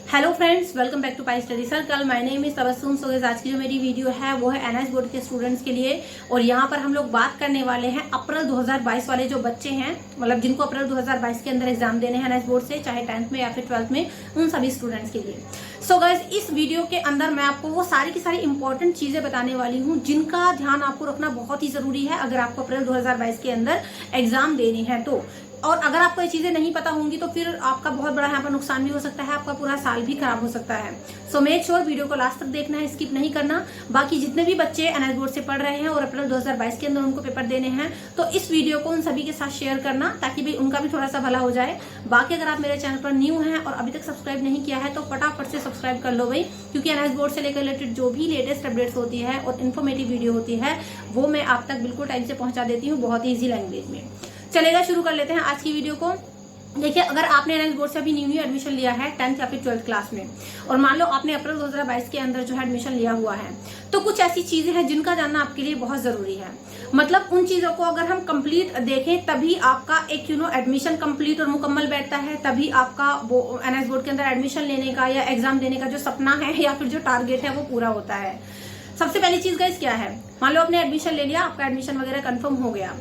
Hello friends, welcome back to Pi study circle. My name is Tabassum. So guys, आज की जो मेरी video है वो है एनआईएस बोर्ड के स्टूडेंट्स के लिए। और यहाँ पर हम लोग बात करने वाले हैं अप्रैल 2022 वाले जो बच्चे हैं, मतलब जिनको अप्रैल 2022 के अंदर एग्जाम देने हैं एनआईएस बोर्ड से, चाहे 10th में या फिर 12th में, उन सभी स्टूडेंट्स के लिए। सो गाइस, इस वीडियो के अंदर मैं आपको वो सारी की सारी इंपॉर्टेंट चीजें बताने वाली हूँ जिनका ध्यान आपको रखना बहुत ही जरूरी है अगर आपको अप्रैल 2022 के अंदर एग्जाम देनी है तो। और अगर आपको ये चीजें नहीं पता होंगी तो फिर आपका बहुत बड़ा यहाँ पर नुकसान भी हो सकता है, आपका पूरा साल भी खराब हो सकता है। सो मेक श्योर वीडियो को लास्ट तक देखना है, स्किप नहीं करना। बाकी जितने भी बच्चे एनआईएस बोर्ड से पढ़ रहे हैं और अप्रैल 2022 के अंदर उनको पेपर देने हैं तो इस वीडियो को उन सभी के साथ शेयर करना ताकि भाई उनका भी थोड़ा सा भला हो जाए। बाकी अगर आप मेरे चैनल पर न्यू हैं और अभी तक सब्सक्राइब नहीं किया है तो फटाफट से सब्सक्राइब कर लो भाई, क्योंकि एनआईएस बोर्ड से लेकर रिलेटेड जो भी लेटेस्ट अपडेट्स होती है और इन्फॉर्मेटिव वीडियो होती है वो मैं आप तक बिल्कुल टाइम से पहुंचा देती हूँ, बहुत ही ईजी लैंग्वेज में। चलेगा, शुरू कर लेते हैं आज की वीडियो को। देखिए, अगर आपने एनआईएस बोर्ड से अभी न्यू एडमिशन लिया है 10th या फिर 12th क्लास में और मान लो आपने अप्रैल 2022 के अंदर जो है एडमिशन लिया हुआ है, तो कुछ ऐसी चीजें हैं जिनका जानना आपके लिए बहुत जरूरी है। मतलब उन चीजों को अगर हम कंप्लीट देखें तभी आपका एक एडमिशन कंप्लीट और मुकम्मल बैठता है, तभी आपका वो एनआईएस बोर्ड के अंदर एडमिशन लेने का या एग्जाम देने का जो सपना है या फिर जो टारगेट है वो पूरा होता है। सबसे पहली चीज गाइस क्या है, मान लो आपने एडमिशन ले लिया, आपका एडमिशन वगैरह कंफर्म हो गया,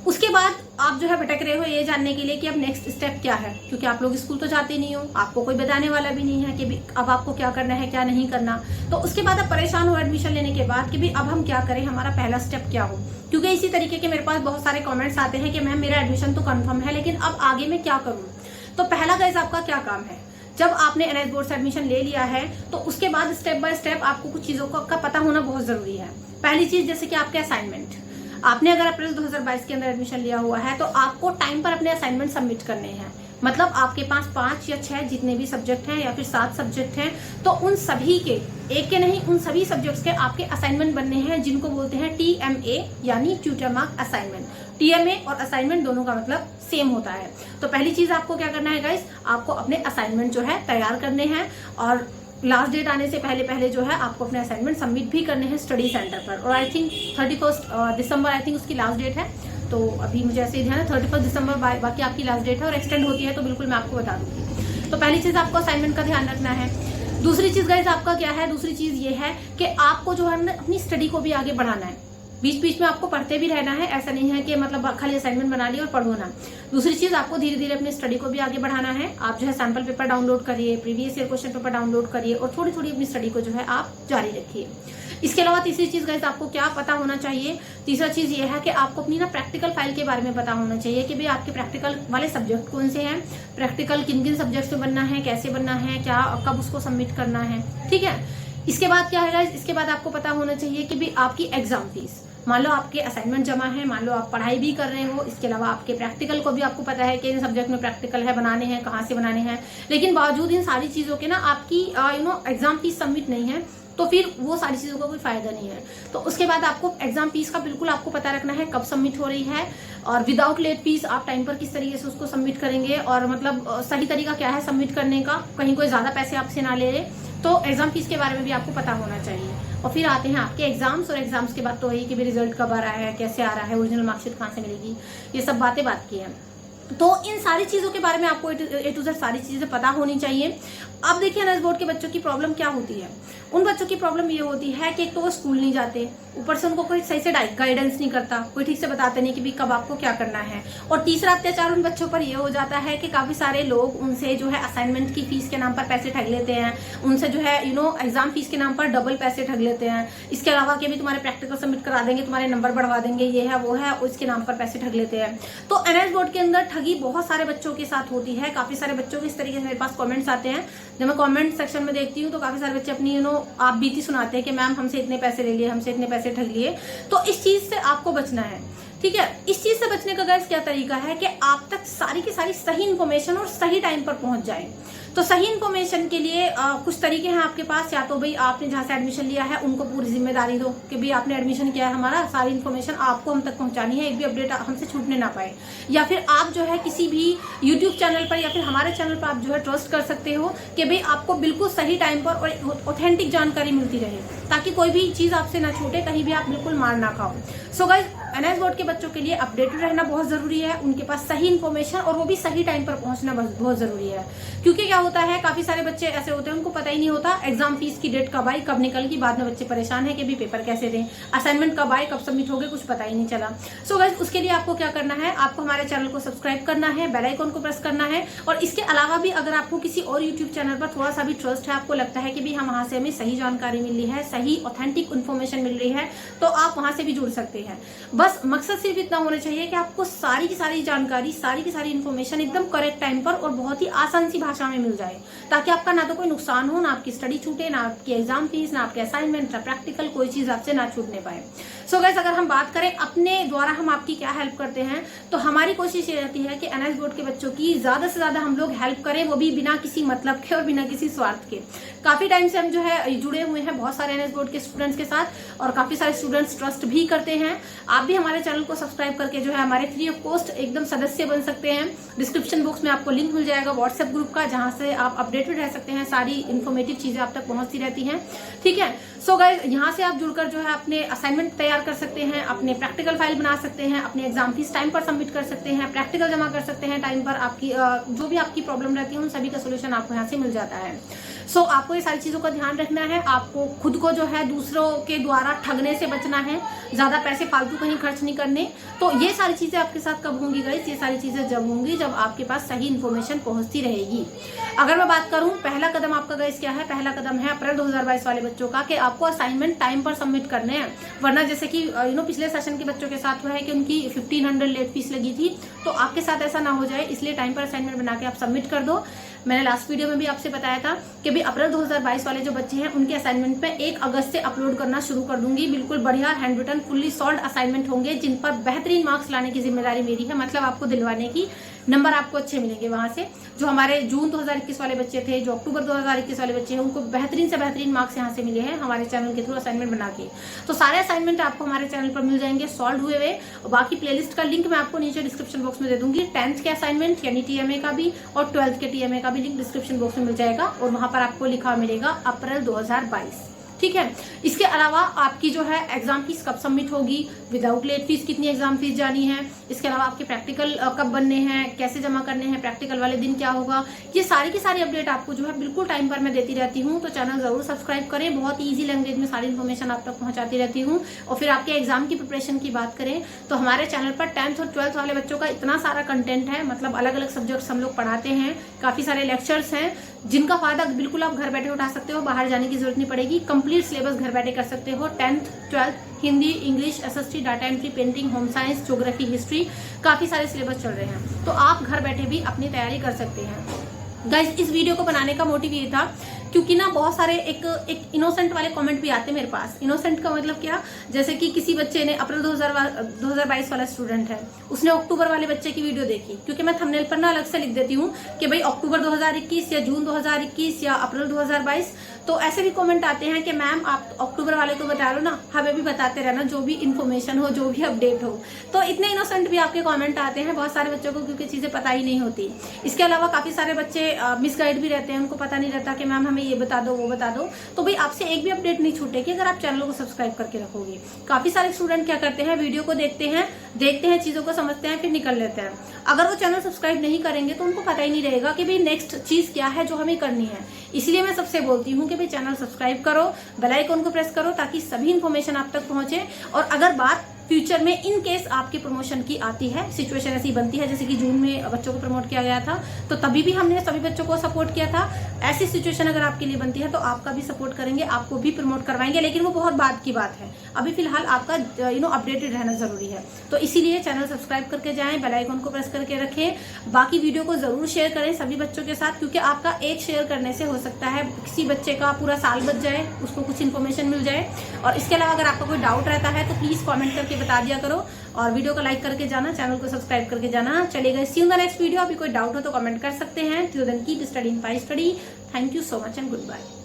उसके बाद आप जो है भटक रहे हो ये जानने के लिए कि अब नेक्स्ट स्टेप क्या है, क्योंकि आप लोग स्कूल तो जाते नहीं हो, आपको कोई बताने वाला भी नहीं है कि अब आपको क्या करना है क्या नहीं करना। तो उसके बाद आप परेशान हो एडमिशन लेने के बाद कि भाई अब हम क्या करें, हमारा पहला स्टेप क्या हो। क्योंकि इसी तरीके के मेरे पास बहुत सारे कॉमेंट्स आते हैं कि मैम मेरा एडमिशन तो कन्फर्म है लेकिन अब आगे मैं क्या करूँ। तो पहला गाइस आपका क्या काम है, जब आपने एनआईएस बोर्ड से एडमिशन ले लिया है तो उसके बाद स्टेप बाय स्टेप आपको कुछ चीजों का पता होना बहुत जरूरी है। पहली चीज जैसे कि आपके असाइनमेंट, आपने अगर अप्रैल 2022 के अंदर एडमिशन लिया हुआ है तो आपको टाइम पर अपने असाइनमेंट सबमिट करने हैं। मतलब आपके पास 5 या 6 जितने भी सब्जेक्ट हैं या फिर 7 सब्जेक्ट हैं तो उन सभी के, एक के नहीं उन सभी सब्जेक्ट्स के आपके असाइनमेंट बनने हैं, जिनको बोलते हैं TMA यानी ट्यूटर मार्क असाइनमेंट। TMA और असाइनमेंट दोनों का मतलब सेम होता है। तो पहली चीज आपको क्या करना है गाइस, आपको अपने असाइनमेंट जो है तैयार करने हैं और लास्ट डेट आने से पहले पहले जो है आपको अपने असाइनमेंट सबमिट भी करने हैं स्टडी सेंटर पर। और I think 31 December I think उसकी लास्ट डेट है, तो अभी मुझे ऐसे ही ध्यान है 31 दिसंबर बाकी आपकी लास्ट डेट है, और एक्सटेंड होती है तो बिल्कुल मैं आपको बता दूंगी। तो पहली चीज आपको असाइनमेंट का ध्यान रखना है। दूसरी चीज गाइस आपका क्या है, दूसरी चीज ये है कि आपको जो है अपनी स्टडी को भी आगे बढ़ाना है। बीच बीच में आपको पढ़ते भी रहना है, ऐसा नहीं है कि मतलब खाली असाइनमेंट बना लिया और पढ़ो ना। दूसरी चीज आपको धीरे धीरे अपनी स्टडी को भी आगे बढ़ाना है। आप जो है सैंपल पेपर डाउनलोड करिए, previous year question paper download करिए और थोड़ी थोड़ी अपनी स्टडी को जो है आप जारी रखिए। इसके अलावा तीसरी चीज गाइस आपको क्या पता होना चाहिए, तीसरा चीज ये है कि आपको अपनी ना प्रैक्टिकल फाइल के बारे में पता होना चाहिए कि भाई आपके प्रैक्टिकल वाले सब्जेक्ट कौन से हैं, प्रैक्टिकल किन किन सब्जेक्ट्स में बनना है, कैसे बनना है, क्या कब उसको सबमिट करना है। ठीक है, इसके बाद क्या है गाइस, इसके बाद आपको पता होना चाहिए कि भाई आपकी एग्जाम फीस, मान लो आपके असाइनमेंट जमा है, मान लो आप पढ़ाई भी कर रहे हो, इसके अलावा आपके प्रैक्टिकल को भी आपको पता है कि इन सब्जेक्ट में प्रैक्टिकल है, बनाने हैं, कहाँ से बनाने हैं, लेकिन बावजूद इन सारी चीजों के ना आपकी एग्जाम फीस सबमिट नहीं है तो फिर वो सारी चीजों का कोई फायदा नहीं है। तो उसके बाद आपको एग्जाम फीस का बिल्कुल आपको पता रखना है कब सबमिट हो रही है, और विदाउट लेट फीस आप टाइम पर किस तरीके से उसको सबमिट करेंगे, और मतलब सही तरीका क्या है सबमिट करने का, कहीं कोई ज्यादा पैसे आपसे ना ले ले। तो एग्जाम फीस के बारे में भी आपको पता होना चाहिए। और फिर आते हैं आपके एग्जाम्स, और एग्जाम्स के बाद तो वही कि भी रिजल्ट कब आ रहा है, कैसे आ रहा है, ओरिजिनल मार्कशीट कहाँ से मिलेगी, ये सब बातें बात की है। तो इन सारी चीजों के बारे में आपको ए टू जेड सारी चीजें पता होनी चाहिए। अब देखिए एनआईएस बोर्ड के बच्चों की प्रॉब्लम क्या होती है, उन बच्चों की प्रॉब्लम ये होती है कि एक तो वो स्कूल नहीं जाते, ऊपर से उनको कोई सही से गाइडेंस नहीं करता, कोई ठीक से बताते नहीं कि भी कब आपको क्या करना है। और तीसरा अत्याचार उन बच्चों पर ये हो जाता है कि काफी सारे लोग उनसे जो है असाइनमेंट की फीस के नाम पर पैसे ठग लेते हैं, उनसे जो है एग्जाम फीस के नाम पर डबल पैसे ठग लेते हैं। इसके अलावा कि भी तुम्हारे प्रैक्टिकल सबमिट करा देंगे, तुम्हारे नंबर बढ़वा देंगे, ये है वो है, उसके नाम पर पैसे ठग लेते हैं। तो एनआईएस बोर्ड के अंदर ठगी बहुत सारे बच्चों के साथ होती है। काफी सारे बच्चों के इस तरीके से मेरे पास कमेंट्स आते हैं, जब मैं कमेंट सेक्शन में देखती हूँ तो काफी सारे बच्चे अपनी आप बीती सुनाते हैं कि मैम हमसे इतने पैसे ले लिए, हमसे इतने पैसे ठग लिए। तो इस चीज से आपको बचना है। ठीक है, इस चीज से बचने का गाइस क्या तरीका है कि आप तक सारी की सारी सही इन्फॉर्मेशन और सही टाइम पर पहुंच जाए। तो सही इन्फॉर्मेशन के लिए कुछ तरीके हैं आपके पास। या तो भाई आपने जहाँ से एडमिशन लिया है उनको पूरी जिम्मेदारी दो कि भाई आपने एडमिशन किया है, हमारा सारी इन्फॉर्मेशन आपको हम तक पहुंचानी है, एक भी अपडेट हमसे छूटने ना पाए। या फिर आप जो है किसी भी यूट्यूब चैनल पर या फिर हमारे चैनल पर आप जो है ट्रस्ट कर सकते हो कि भाई आपको बिल्कुल सही टाइम पर और ऑथेंटिक जानकारी मिलती रहे, ताकि कोई भी चीज आपसे ना छूटे, कहीं भी आप बिल्कुल मार ना खाओ। सो गाइस, एनएस बोर्ड के बच्चों के लिए अपडेटेड रहना बहुत जरूरी है, उनके पास सही इन्फॉर्मेशन और वो भी सही टाइम पर पहुंचना बहुत जरूरी है। क्योंकि क्या होता है, काफी सारे बच्चे ऐसे होते हैं उनको पता ही नहीं होता एग्जाम फीस की डेट कब आई कब निकल गई, बाद में बच्चे परेशान है कि भी पेपर कैसे दें, असाइनमेंट कब आए कब सबमिट हो गए, कुछ पता ही नहीं चला। सो गाइस, उसके लिए आपको क्या करना है, आपको हमारे चैनल को सब्सक्राइब करना है, बेल आइकन को प्रेस करना है। और इसके अलावा भी अगर आपको किसी और यूट्यूब चैनल पर थोड़ा सा भी ट्रस्ट है, आपको लगता है कि भी हम वहां से हमें सही जानकारी मिल रही है, सही ऑथेंटिक इन्फॉर्मेशन मिल रही है, तो आप वहां से भी जुड़ सकते हैं। बस मकसद सिर्फ इतना होना चाहिए कि आपको सारी की सारी जानकारी, सारी की सारी इन्फॉर्मेशन एकदम करेक्ट टाइम पर और बहुत ही आसान सी भाषा में मिल जाए, ताकि आपका ना तो कोई नुकसान हो, ना आपकी स्टडी छूटे, ना आपकी एग्जाम फीस, ना आपके असाइनमेंट, ना प्रैक्टिकल, कोई चीज आपसे ना छूटने पाए। सो गाइस, अगर हम बात करें अपने द्वारा हम आपकी क्या हेल्प करते हैं, तो हमारी कोशिश ये रहती है कि एनएस बोर्ड के बच्चों की ज्यादा से ज्यादा हम लोग हेल्प करें, वो भी बिना किसी मतलब के और बिना किसी स्वार्थ के। काफी टाइम से हम जो है जुड़े हुए हैं बहुत सारे एनएस बोर्ड के स्टूडेंट्स के साथ, और काफी सारे स्टूडेंट्स ट्रस्ट भी करते हैं। आप भी हमारे चैनल को सब्सक्राइब करके जो है हमारे फ्री ऑफ कॉस्ट एकदम सदस्य बन सकते हैं। डिस्क्रिप्शन बॉक्स में आपको लिंक मिल जाएगा व्हाट्सएप ग्रुप का, जहां से आप अपडेटेड रह सकते हैं, सारी इन्फॉर्मेटिव चीजें आप तक पहुंचती रहती हैं। ठीक है, सो गाइस, यहाँ से आप जुड़कर जो है अपने असाइनमेंट तैयार कर सकते हैं, अपने प्रैक्टिकल फाइल बना सकते हैं, अपने एग्जाम फीस टाइम पर सबमिट कर सकते हैं, प्रैक्टिकल जमा कर सकते हैं टाइम पर, आपकी जो भी आपकी प्रॉब्लम रहती है उन सभी का सोल्यूशन आपको यहाँ से मिल जाता है। सो आपको ये सारी चीजों का ध्यान रखना है, आपको खुद को जो है दूसरों के द्वारा ठगने से बचना है, ज्यादा पैसे फालतू कहीं खर्च नहीं करने। तो ये सारी चीजें आपके साथ कब होंगी गाइस, ये सारी चीजें जब होंगी जब आपके पास सही इन्फॉर्मेशन पहुंचती रहेगी। अगर मैं बात करूं पहला कदम आपका गाइस क्या है, पहला कदम है अप्रैल 2022 वाले बच्चों का, कि आपको असाइनमेंट टाइम पर सबमिट करने हैं। वरना जैसे कि पिछले सेशन के बच्चों के साथ हुआ है कि उनकी 1500 लेट फीस लगी थी, तो आपके साथ ऐसा ना हो जाए, इसलिए टाइम पर असाइनमेंट बना के आप सबमिट कर दो। मैंने लास्ट वीडियो में भी आपसे बताया था कि भी अप्रैल 2022 वाले जो बच्चे हैं उनके असाइनमेंट में 1 अगस्त से अपलोड करना शुरू कर दूंगी। बिल्कुल बढ़िया hand written fully solve assignment होंगे, जिन पर बेहतरीन मार्क्स लाने की जिम्मेदारी मेरी है, मतलब आपको दिलवाने की। नंबर आपको अच्छे मिलेंगे वहां से। जो हमारे जून 2021 वाले बच्चे थे, जो अक्टूबर 2021 वाले बच्चे हैं, उनको बेहतरीन से बेहतरीन मार्क्स यहाँ से मिले हैं हमारे चैनल के थ्रू असाइनमेंट बना के। तो सारे असाइनमेंट आपको हमारे चैनल पर मिल जाएंगे सॉल्व हुए हुए। बाकी प्लेलिस्ट का लिंक मैं आपको नीचे डिस्क्रिप्शन बॉक्स में दे दूंगी। 10th के असाइनमेंट यानी टीएमए का भी और 12th के टीएमए का भी लिंक डिस्क्रिप्शन बॉक्स में मिल जाएगा, और वहां पर आपको लिखा मिलेगा अप्रैल 2022। ठीक है, इसके अलावा आपकी जो है एग्जाम फीस कब सबमिट होगी, विदाउट लेट फीस कितनी एग्जाम फीस जानी है, इसके अलावा आपके प्रैक्टिकल कब बनने हैं, कैसे जमा करने हैं, प्रैक्टिकल वाले दिन क्या होगा, ये सारी की सारी अपडेट आपको जो है बिल्कुल टाइम पर मैं देती रहती हूँ। तो चैनल जरूर सब्सक्राइब करें, बहुत ईजी लैंग्वेज में सारी इन्फॉर्मेशन आप तक पहुंचाती रहती हूँ। और फिर आपके एग्जाम की प्रिपरेशन की बात करें तो हमारे चैनल पर 10th और 12th वाले बच्चों का इतना सारा कंटेंट है, मतलब अलग अलग सब्जेक्ट्स हम लोग पढ़ाते हैं, काफी सारे लेक्चर्स हैं जिनका फायदा बिल्कुल आप घर बैठे उठा सकते हो, बाहर जाने की जरूरत नहीं पड़ेगी। कंप्लीट सिलेबस घर बैठे कर सकते हो। 10th 12th Hindi, English, SST, data entry, painting, home science, geography, history, काफी सारे सिलेबस चल रहे हैं, तो आप घर बैठे भी अपनी तैयारी कर सकते हैं। गाइस, इस वीडियो को बनाने का मोटिव ये था क्योंकि ना बहुत सारे एक इनोसेंट वाले कमेंट भी आते हैं मेरे पास। इनोसेंट का मतलब क्या, जैसे कि किसी बच्चे ने अप्रैल 2022 वाला स्टूडेंट है, उसने अक्टूबर वाले बच्चे की वीडियो देखी, क्योंकि मैं थंबनेल पर ना अलग से लिख देती हूँ कि भाई अक्टूबर 2021 या जून 2021 या अप्रैल 2022। तो ऐसे भी कमेंट आते हैं कि मैम आप अक्टूबर वाले तो बता लो ना, हमें भी बताते रहना जो भी इन्फॉर्मेशन हो, जो भी अपडेट हो। तो इतने इनोसेंट भी आपके कमेंट आते हैं बहुत सारे बच्चों को, क्योंकि चीजें पता ही नहीं होती। इसके अलावा काफी सारे बच्चे मिसगाइड भी रहते हैं, उनको पता नहीं रहता कि मैम हमें ये बता दो वो बता दो। तो भाई आपसे एक भी अपडेट नहीं छूटेगी अगर आप चैनल को सब्सक्राइब करके रखोगे। काफी सारे स्टूडेंट क्या करते हैं, वीडियो को देखते हैं चीजों को समझते हैं, फिर निकल लेते हैं। अगर वो चैनल सब्सक्राइब नहीं करेंगे तो उनको पता ही नहीं रहेगा कि भाई नेक्स्ट चीज क्या है जो हमें करनी है। इसलिए मैं सबसे बोलती हूँ कि भाई चैनल सब्सक्राइब करो, बेल आइकन को प्रेस करो, ताकि सभी इन्फॉर्मेशन आप तक पहुंचे। और अगर बात फ्यूचर में इन केस आपके प्रमोशन की आती है, सिचुएशन ऐसी बनती है, जैसे कि जून में बच्चों को प्रमोट किया गया था, तो तभी भी हमने सभी बच्चों को सपोर्ट किया था। ऐसी सिचुएशन अगर आपके लिए बनती है तो आपका भी सपोर्ट करेंगे, आपको भी प्रमोट करवाएंगे, लेकिन वो बहुत बाद की बात है। अभी फिलहाल आपका अपडेटेड रहना जरूरी है। तो इसीलिए चैनल सब्सक्राइब करके जाएं, बेल आइकन को प्रेस करके रखें। बाकी वीडियो को जरूर शेयर करें सभी बच्चों के साथ, क्योंकि आपका एक शेयर करने से हो सकता है किसी बच्चे का पूरा साल बच जाए, उसको कुछ इन्फॉर्मेशन मिल जाए। और इसके अलावा अगर आपका कोई डाउट रहता है तो प्लीज कॉमेंट करके बता दिया करो, और वीडियो को लाइक करके जाना, चैनल को सब्सक्राइब करके जाना। चलेगा, see you in the next video. अभी कोई डाउट हो तो कमेंट कर सकते हैं। Till then keep studying bye study. Thank you so much and good bye.